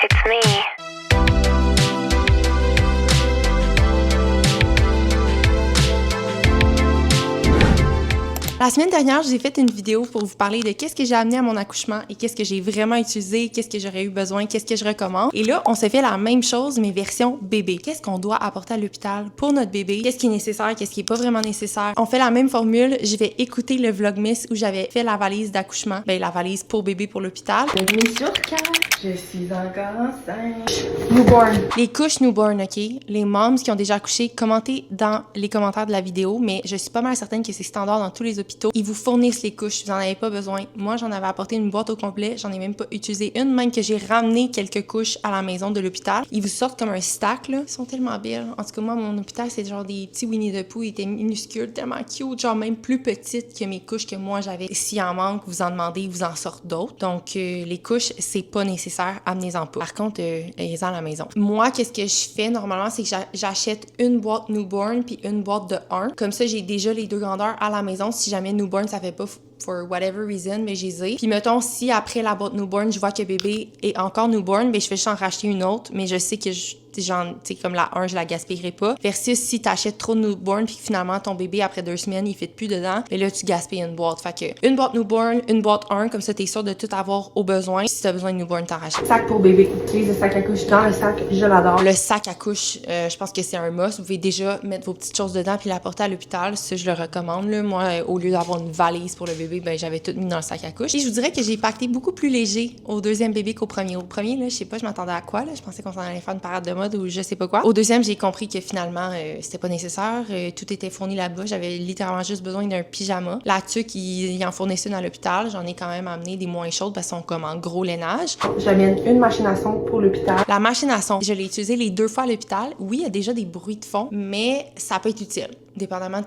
It's me. La semaine dernière, je vous ai fait une vidéo pour vous parler de qu'est-ce que j'ai amené à mon accouchement et qu'est-ce que j'ai vraiment utilisé, qu'est-ce que j'aurais eu besoin, qu'est-ce que je recommande. Et là, on se fait la même chose, mais version bébé. Qu'est-ce qu'on doit apporter à l'hôpital pour notre bébé? Qu'est-ce qui est nécessaire, qu'est-ce qui est pas vraiment nécessaire? On fait la même formule. Je vais écouter le Vlogmas où j'avais fait la valise d'accouchement. Ben, la valise pour bébé pour l'hôpital. Bienvenue sur Car. Je suis encore enceinte. Newborn. Les couches newborn, OK? Les moms qui ont déjà accouché, commentez dans les commentaires de la vidéo, mais je suis pas mal certaine que c'est standard dans tous les hôpitaux. Ils vous fournissent les couches, vous en avez pas besoin. Moi, j'en avais apporté une boîte au complet, j'en ai même pas utilisé une, même que j'ai ramené quelques couches à la maison de l'hôpital. Ils vous sortent comme un stack, là. Ils sont tellement belles. En tout cas, moi, mon hôpital, c'est genre des petits Winnie the Pooh, ils étaient minuscules, tellement cute, genre même plus petites que mes couches que moi j'avais. S'il en manque, vous en demandez, ils vous en sortent d'autres. Donc, les couches, c'est pas nécessaire, amenez-en pas. Par contre, ayez-en à la maison. Moi, qu'est-ce que je fais normalement, c'est que j'achète une boîte newborn puis une boîte de 1. Comme ça, j'ai déjà les deux grandeurs à la maison. Si jamais newborn, ça fait pas for whatever reason, mais j'ai ai. Puis mettons, si après la boîte newborn, je vois que bébé est encore newborn, ben je vais juste en racheter une autre, mais je sais que comme la 1, je la gaspillerai pas. Versus si t'achètes trop de newborn puis que finalement ton bébé après 2 semaines il fit plus dedans, mais là tu gaspilles une boîte. Fait que une boîte newborn, une boîte 1, comme ça t'es sûr de tout avoir au besoin. Si t'as besoin de newborn, t'en rachètes. Sac pour bébé. Utilise le sac à couche dans le sac, je l'adore. Le sac à couche, je pense que c'est un must. Vous pouvez déjà mettre vos petites choses dedans puis l'apporter à l'hôpital. Ça, je le recommande. Là. Moi, au lieu d'avoir une valise pour le bébé, ben j'avais tout mis dans le sac à couche. Et je vous dirais que j'ai pacté beaucoup plus léger au deuxième bébé qu'au premier. Au premier, là, je sais pas, je m'attendais à quoi. Là. Je pensais qu'on s'en allait faire une parade de mode ou je sais pas quoi. Au deuxième, j'ai compris que finalement, c'était pas nécessaire. Tout était fourni là-bas. J'avais littéralement juste besoin d'un pyjama. La tuque, ils en fournissaient dans l'hôpital. J'en ai quand même amené des moins chaudes parce qu'ils sont comme en gros lainage. J'amène une machine à son pour l'hôpital. La machine à son, je l'ai utilisée les 2 fois à l'hôpital. Oui, il y a déjà des bruits de fond, mais ça peut être utile, dépendamment de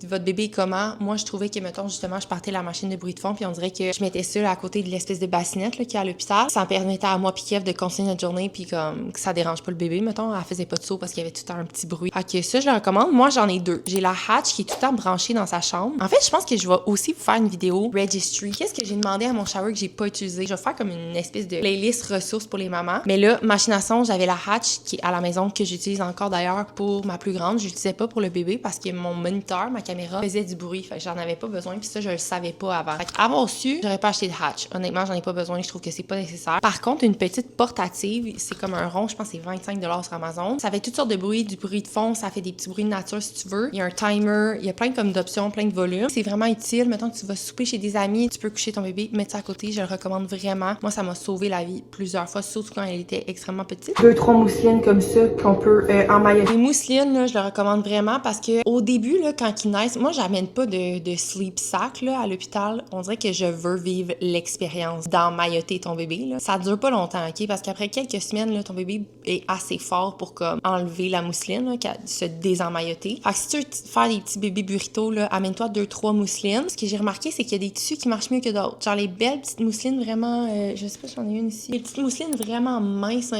votre bébé est comment. Moi, je trouvais que, mettons, justement, je partais la machine de bruit de fond, puis on dirait que je mettais ça à côté de l'espèce de bassinette là, qu'il y a à l'hôpital. Ça me permettait à moi puis Kev de continuer notre journée, puis comme que ça dérange pas le bébé, mettons. Elle faisait pas de saut parce qu'il y avait tout le temps un petit bruit. Fait que ça, je le recommande. Moi, j'en ai 2. J'ai la Hatch qui est tout le temps branchée dans sa chambre. En fait, je pense que je vais aussi vous faire une vidéo registry. Qu'est-ce que j'ai demandé à mon shower que j'ai pas utilisé? Je vais faire comme une espèce de playlist ressources pour les mamans. Mais là, machine à son, j'avais la Hatch qui est à la maison, que j'utilise encore d'ailleurs pour ma plus grande. Je l'utilisais pas pour le bébé parce que mon moniteur, ma caméra, faisait du bruit. Fait que j'en avais pas besoin, puis ça, je le savais pas avant. Fait qu'avoir su, j'aurais pas acheté de Hatch. Honnêtement, j'en ai pas besoin, je trouve que c'est pas nécessaire. Par contre, une petite portative, c'est comme un rond, je pense que c'est 25$ sur Amazon. Ça fait toutes sortes de bruits, du bruit de fond, ça fait des petits bruits de nature si tu veux. Il y a un timer, il y a plein comme d'options, plein de volumes. C'est vraiment utile. Mettons que tu vas souper chez des amis, tu peux coucher ton bébé, mettre ça à côté, je le recommande vraiment. Moi, ça m'a sauvé la vie plusieurs fois, surtout quand elle était extrêmement petite. 2-3 mousselines comme ça qu'on peut emmailloter. Les mousselines, là, je le recommande vraiment parce que au début, là, quand ils naissent, moi, j'amène pas de sleep sack là, à l'hôpital. On dirait que je veux vivre l'expérience d'emmailloter ton bébé. Là. Ça dure pas longtemps, OK? Parce qu'après quelques semaines, là, ton bébé est assez fort pour comme enlever la mousseline, là, se désemmailloter. Fait que si tu veux faire des petits bébés burritos, là, amène-toi 2-3 mousselines. Ce que j'ai remarqué, c'est qu'il y a des tissus qui marchent mieux que d'autres. Genre les belles petites mousselines vraiment... je sais pas si j'en ai une ici. Les petites mousselines vraiment minces,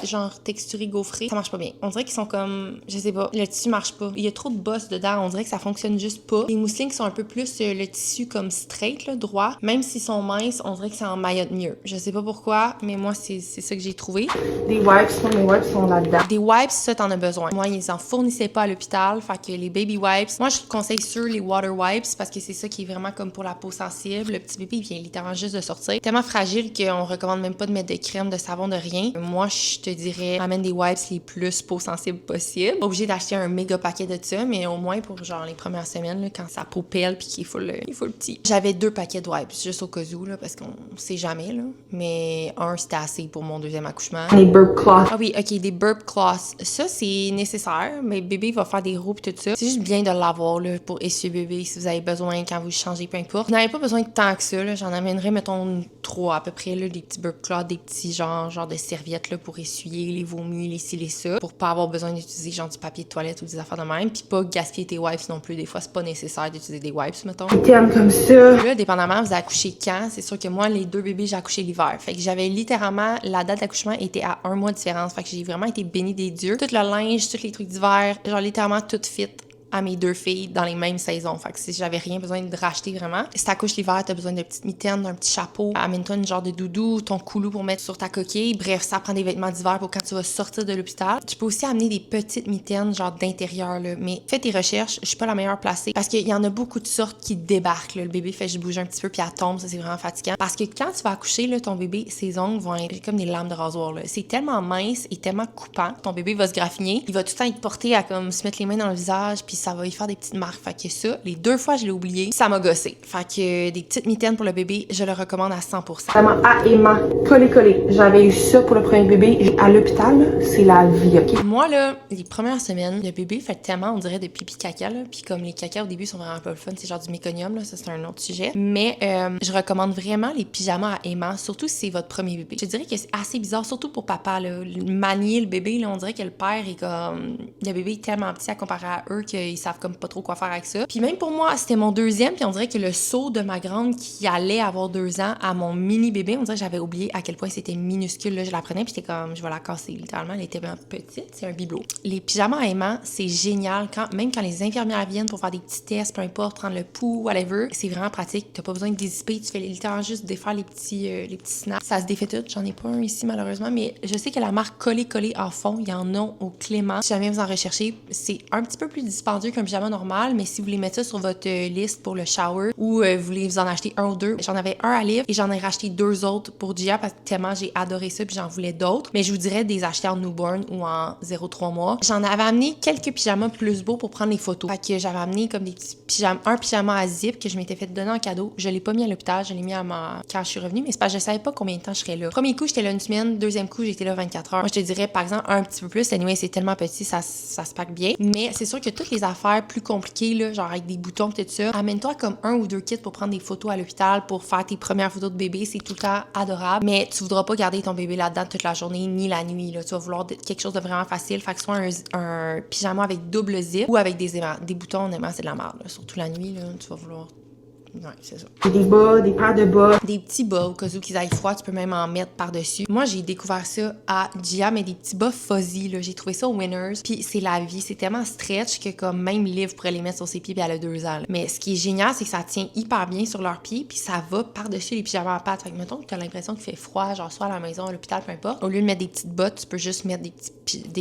genre texturées gaufrées, ça marche pas bien. On dirait qu'ils sont comme... Je sais pas, le tissu marche pas. Il y a trop de boss dedans, on dirait que ça fonctionne juste pas. Les mousselines qui sont un peu plus le tissu comme straight, là, droit. Même s'ils sont minces, on dirait que ça emmaillote mieux. Je sais pas pourquoi, mais moi, c'est ça que j'ai trouvé. Des wipes, mes wipes sont là-dedans. Des wipes, ça, t'en as besoin. Moi, ils en fournissaient pas à l'hôpital, fait que les baby wipes... Moi, je conseille sur les water wipes parce que c'est ça qui est vraiment comme pour la peau sensible. Le petit bébé, il vient littéralement juste de sortir. Tellement fragile qu'on recommande même pas de mettre de crème, de savon, de rien. Moi, je te dirais, amène des wipes les plus peau sensible possible. Pas obligé d'acheter un méga paquet de ça, mais au moins pour genre les premières semaines, là, quand sa peau pèle puis qu'il faut le petit. J'avais 2 paquets de wipes, juste au cas où, là, parce qu'on sait jamais, là. Mais un, c'était assez pour mon deuxième accouchement. Les burp cloths. Ah oui, OK, des burp cloths. Ça, c'est nécessaire, mais bébé va faire des roues pis tout ça. C'est juste bien de l'avoir, là, pour essuyer bébé, si vous avez besoin, quand vous changez, peu importe. Vous n'avez pas besoin de tant que ça, là. J'en amènerais, mettons, 3 à peu près, là, des petits burp cloths, des petits genre de serviettes, là, pour essuyer les vomis, les ci, les ça, pour pas avoir besoin d'utiliser, genre, du papier de toilette ou des affaires de même, puis pas gaspiller tes wipes non plus. Des fois, c'est pas nécessaire d'utiliser des wipes, mettons. Des termes comme ça. Là, dépendamment, vous accouchez quand, c'est sûr que moi, les 2 bébés, j'ai accouché l'hiver. Fait que j'avais littéralement, la date d'accouchement était à 1 mois de différence. Fait que j'ai vraiment été bénie des dieux. Tout le linge, tous les trucs d'hiver, genre littéralement tout fit à mes 2 filles dans les mêmes saisons. Fait que si j'avais rien besoin de racheter vraiment. Si t'accouches l'hiver, t'as besoin de petites mitaines, d'un petit chapeau. Amène-toi une genre de doudou, ton coulou pour mettre sur ta coquille. Bref, ça prend des vêtements d'hiver pour quand tu vas sortir de l'hôpital. Tu peux aussi amener des petites mitaines, genre d'intérieur, là. Mais fais tes recherches, je suis pas la meilleure placée parce qu'il y en a beaucoup de sortes qui débarquent, là. Le bébé fait juste bouger un petit peu puis elle tombe, ça c'est vraiment fatigant. Parce que quand tu vas accoucher, là, ton bébé, ses ongles vont être comme des lames de rasoir, là. C'est tellement mince et tellement coupant. Ton bébé va se graffiner. Il va tout le temps être porté à comme se mettre les mains dans le visage puis ça va lui faire des petites marques. Fait que ça, les 2 fois je l'ai oublié, ça m'a gossé. Fait que des petites mitaines pour le bébé, je le recommande à 100%. Vraiment aimant, collé. J'avais eu ça pour le premier bébé. À l'hôpital, c'est la vie, OK? Moi, là, les premières semaines, le bébé fait tellement, on dirait, de pipi caca, là. Puis comme les caca au début sont vraiment pas le fun, c'est genre du méconium, là. Ça, c'est un autre sujet. Mais je recommande vraiment les pyjamas à aimant, surtout si c'est votre premier bébé. Je dirais que c'est assez bizarre, surtout pour papa, là. Manier le bébé, là, on dirait que le père est comme... Le bébé est tellement petit à comparer à eux qu'ils savent comme pas trop quoi faire avec ça. Puis même pour moi, c'était mon 2e, puis on dirait que le saut de ma grande qui allait avoir 2 ans à mon mini-bébé, on dirait que j'avais oublié à quel point c'était minuscule, là. Je la prenais, puis j'étais comme, je vais la casser, littéralement. Elle était vraiment petite, c'est un bibelot. Les pyjamas à aimant, c'est génial, même quand les infirmières viennent pour faire des petits tests, peu importe, prendre le pouls, whatever, c'est vraiment pratique. T'as pas besoin de dézipper, tu fais littéralement juste défaire les petits snaps. Ça se défait tout, j'en ai pas un ici malheureusement, mais je sais que la marque Collé en fond, il y en a au Clément. Si jamais vous en recherchez, c'est un petit peu plus dispendieux qu'un pyjama normal, mais si vous voulez mettre ça sur votre liste pour le shower ou vous voulez vous en acheter un ou 2, j'en avais un à livre et j'en ai racheté 2 autres pour Gia parce que tellement j'ai adoré ça puis j'en voulais d'autres. Mais je vous dirais des acheter en newborn ou en 0-3 mois. J'en avais amené quelques pyjamas plus beaux pour prendre les photos. Fait que j'avais amené comme des petits pyjamas, un pyjama à zip que je m'étais fait donner en cadeau. Je l'ai pas mis à l'hôpital, je l'ai mis quand je suis revenue, mais c'est parce que je savais pas combien de temps je serais là. Premier coup, j'étais là une semaine, 2e coup, j'étais là 24 heures. Moi, je te dirais par exemple un petit peu plus. Anyway, c'est tellement petit, ça se pack bien. Mais c'est sûr que toutes les affaires plus compliquées, là, genre avec des boutons et tout ça, amène-toi comme 1 ou 2 kits pour prendre des photos à l'hôpital pour faire tes premières photos de bébé. C'est tout le temps adorable. Mais tu voudras pas garder ton bébé là-dedans toute la journée ni la nuit, là. Tu vas vouloir quelque chose de vraiment facile. Fait que soit un pyjama avec double zip ou avec des boutons, honnêtement, c'est de la merde, là. Surtout la nuit, là, tu vas vouloir... Ouais, c'est ça. Des bas, des paires de bas. Des petits bas, au cas où qu'ils aillent froid, tu peux même en mettre par-dessus. Moi, j'ai découvert ça à Gia, mais des petits bas fuzzy, là. J'ai trouvé ça au Winners. Puis c'est la vie. C'est tellement stretch que comme même Liv pourrait les mettre sur ses pieds puis elle a 2 ans, là. Mais ce qui est génial, c'est que ça tient hyper bien sur leurs pieds puis ça va par-dessus les pyjamas à pattes. Fait que mettons que t'as l'impression qu'il fait froid, genre soit à la maison, à l'hôpital, peu importe. Au lieu de mettre des petites bottes, tu peux juste mettre des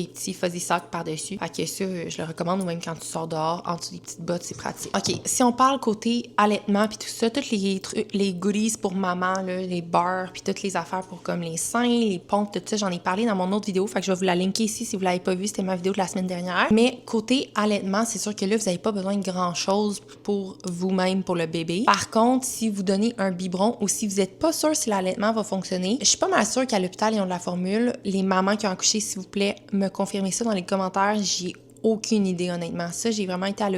petits fuzzy socks par-dessus. Fait que ça, je le recommande, ou même quand tu sors dehors, en dessous des petites bottes, c'est pratique. OK, si on parle côté allaitement puis tout ça, toutes les goodies pour maman, là, les beurres, puis toutes les affaires pour comme les seins, les pompes, tout ça, j'en ai parlé dans mon autre vidéo, fait que je vais vous la linker ici si vous l'avez pas vu, c'était ma vidéo de la semaine dernière. Mais côté allaitement, c'est sûr que là, vous n'avez pas besoin de grand-chose pour vous-même, pour le bébé. Par contre, si vous donnez un biberon ou si vous n'êtes pas sûr si l'allaitement va fonctionner, je suis pas mal sûre qu'à l'hôpital, ils ont de la formule. Les mamans qui ont accouché, s'il vous plaît, me confirmez ça dans les commentaires. J'ai aucune idée, honnêtement. Ça, j'ai vraiment été à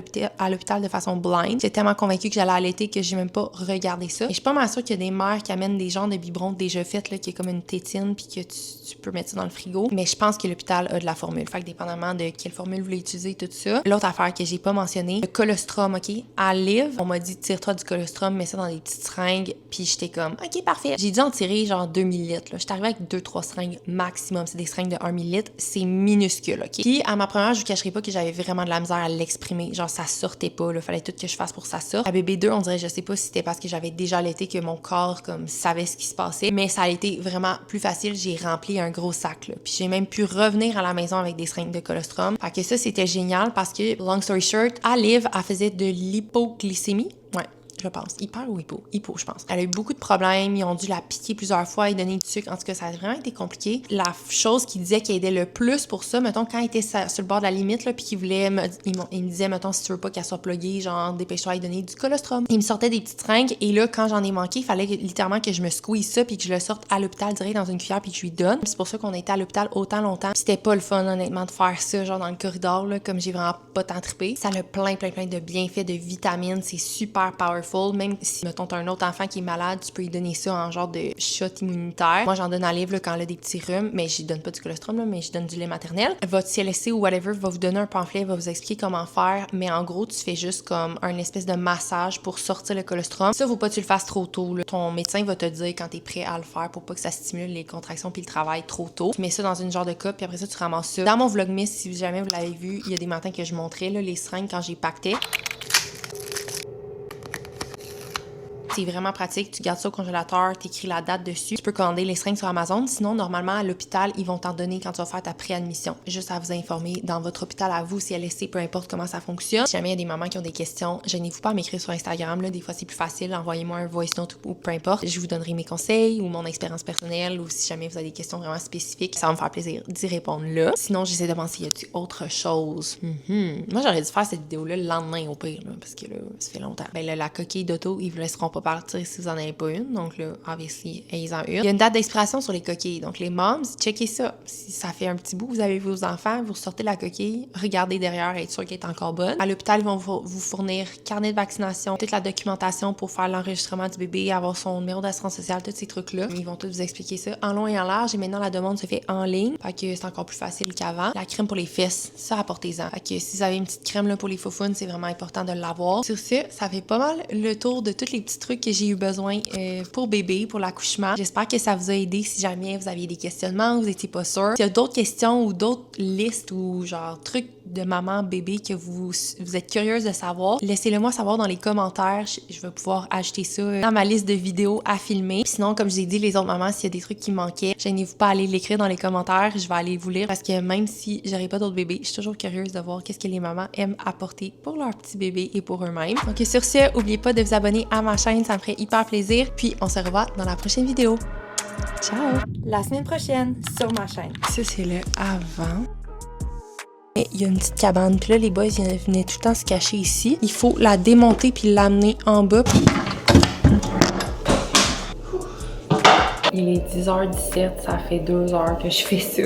l'hôpital de façon blind. J'étais tellement convaincue que j'allais allaiter que j'ai même pas regardé ça. Et je suis pas mal sûre qu'il y a des mères qui amènent des genres de biberons déjà faits, là, qui est comme une tétine, puis que tu peux mettre ça dans le frigo. Mais je pense que l'hôpital a de la formule. Fait que dépendamment de quelle formule vous voulez utiliser, tout ça. L'autre affaire que j'ai pas mentionnée, le colostrum, OK? À Liv, on m'a dit, tire-toi du colostrum, mets ça dans des petites seringues, puis j'étais comme, OK, parfait. J'ai dû en tirer genre 2 millilitres, là. J'étais arrivée avec 2-3 seringues maximum. C'est des seringues de 1 millilitre. C'est minuscule, OK? Puis à ma première, je vous cacherai pas que j'avais vraiment de la misère à l'exprimer. Genre, ça sortait pas, là. Fallait tout que je fasse pour que ça sorte. À bébé 2, on dirait, je sais pas si c'était parce que j'avais déjà allaité que mon corps, comme, savait ce qui se passait. Mais ça a été vraiment plus facile. J'ai rempli un gros sac, là. Puis j'ai même pu revenir à la maison avec des seringues de colostrum. Fait que ça, c'était génial parce que, long story short, à Liv, elle faisait de l'hypoglycémie. Ouais. Je pense. Hyper ou hypo? Hypo, je pense. Elle a eu beaucoup de problèmes. Ils ont dû la piquer plusieurs fois et donner du sucre. En tout cas, ça a vraiment été compliqué. La chose qui disait qui aidait le plus pour ça, mettons, quand elle était sur le bord de la limite, là, puis qu'il voulait il me disait, mettons, si tu veux pas qu'elle soit pluguée, genre, dépêche-toi à lui donner du colostrum. Il me sortait des petites seringues et là, quand j'en ai manqué, il fallait littéralement que je me squeeze ça puis que je le sorte à l'hôpital direct dans une cuillère puis que je lui donne. C'est pour ça qu'on était à l'hôpital autant longtemps. Puis c'était pas le fun, honnêtement, de faire ça, genre, dans le corridor, là, comme j'ai vraiment pas tant trippé. Ça a plein de bienfaits, de vitamines. C'est super powerful. powerful. Même si, mettons, t'as un autre enfant qui est malade, tu peux lui donner ça en genre de shot immunitaire. Moi, j'en donne à livre là, quand elle a des petits rhumes, mais je donne pas du colostrum, là, mais je donne du lait maternel. Votre CLSC ou whatever va vous donner un pamphlet, va vous expliquer comment faire, mais en gros, tu fais juste comme un espèce de massage pour sortir le colostrum. Ça, faut pas que tu le fasses trop tôt, là. Ton médecin va te dire quand t'es prêt à le faire pour pas que ça stimule les contractions puis le travail trop tôt. Tu mets ça dans une genre de cup, puis après ça, tu ramasses ça. Dans mon vlogmas, si jamais vous l'avez vu, il y a des matins que je montrais là, les seringues quand j'ai pacté. C'est vraiment pratique. Tu gardes ça au congélateur, t'écris la date dessus. Tu peux commander les seringues sur Amazon. Sinon, normalement, à l'hôpital, ils vont t'en donner quand tu vas faire ta préadmission. Juste à vous informer dans votre hôpital à vous, CLSC, peu importe comment ça fonctionne. Si jamais il y a des mamans qui ont des questions, gênez-vous pas à m'écrire sur Instagram. Là, des fois, c'est plus facile. Envoyez-moi un voice note ou peu importe. Je vous donnerai mes conseils ou mon expérience personnelle ou si jamais vous avez des questions vraiment spécifiques, ça va me faire plaisir d'y répondre là. Sinon, j'essaie de penser, y a-t-il autre chose? Moi, j'aurais dû faire cette vidéo-là le lendemain au pire, là, parce que là, ça fait longtemps. Ben là, la coquille d'auto, ils vous laisseront pas partir si vous en avez pas une. Donc là, obviously, ayez-en une. Il y a une date d'expiration sur les coquilles. Donc les moms, checkez ça. Si ça fait un petit bout, vous avez vos enfants, vous sortez la coquille, regardez derrière et être sûr qu'elle est encore bonne. À l'hôpital, ils vont vous fournir carnet de vaccination, toute la documentation pour faire l'enregistrement du bébé, avoir son numéro d'assurance sociale, tous ces trucs-là. Ils vont tous vous expliquer ça en long et en large. Et maintenant, la demande se fait en ligne. Fait que c'est encore plus facile qu'avant. La crème pour les fesses, ça, apportez-en. Fait que si vous avez une petite crème là, pour les faufounes, c'est vraiment important de l'avoir. Sur ce, ça fait pas mal le tour de tous les petits trucs que j'ai eu besoin pour bébé, pour l'accouchement. J'espère que ça vous a aidé si jamais vous aviez des questionnements, vous étiez pas sûr. S'il y a d'autres questions ou d'autres listes ou genre trucs de maman, bébé que vous êtes curieuse de savoir, laissez-le moi savoir dans les commentaires. Je vais pouvoir ajouter ça dans ma liste de vidéos à filmer. Puis sinon, comme je vous ai dit, les autres mamans, s'il y a des trucs qui manquaient, gênez-vous pas à aller l'écrire dans les commentaires. Je vais aller vous lire parce que même si j'aurais pas d'autres bébés, je suis toujours curieuse de voir qu'est-ce que les mamans aiment apporter pour leur petit bébé et pour eux-mêmes. Donc sur ce, n'oubliez pas de vous abonner à ma chaîne, ça me ferait hyper plaisir. Puis on se revoit dans la prochaine vidéo. Ciao! La semaine prochaine sur ma chaîne. Ça, c'est le avant. Il y a une petite cabane, puis là, les boys ils venaient tout le temps se cacher ici. Il faut la démonter puis l'amener en bas. Il est 10h17, ça fait 2 heures que je fais ça.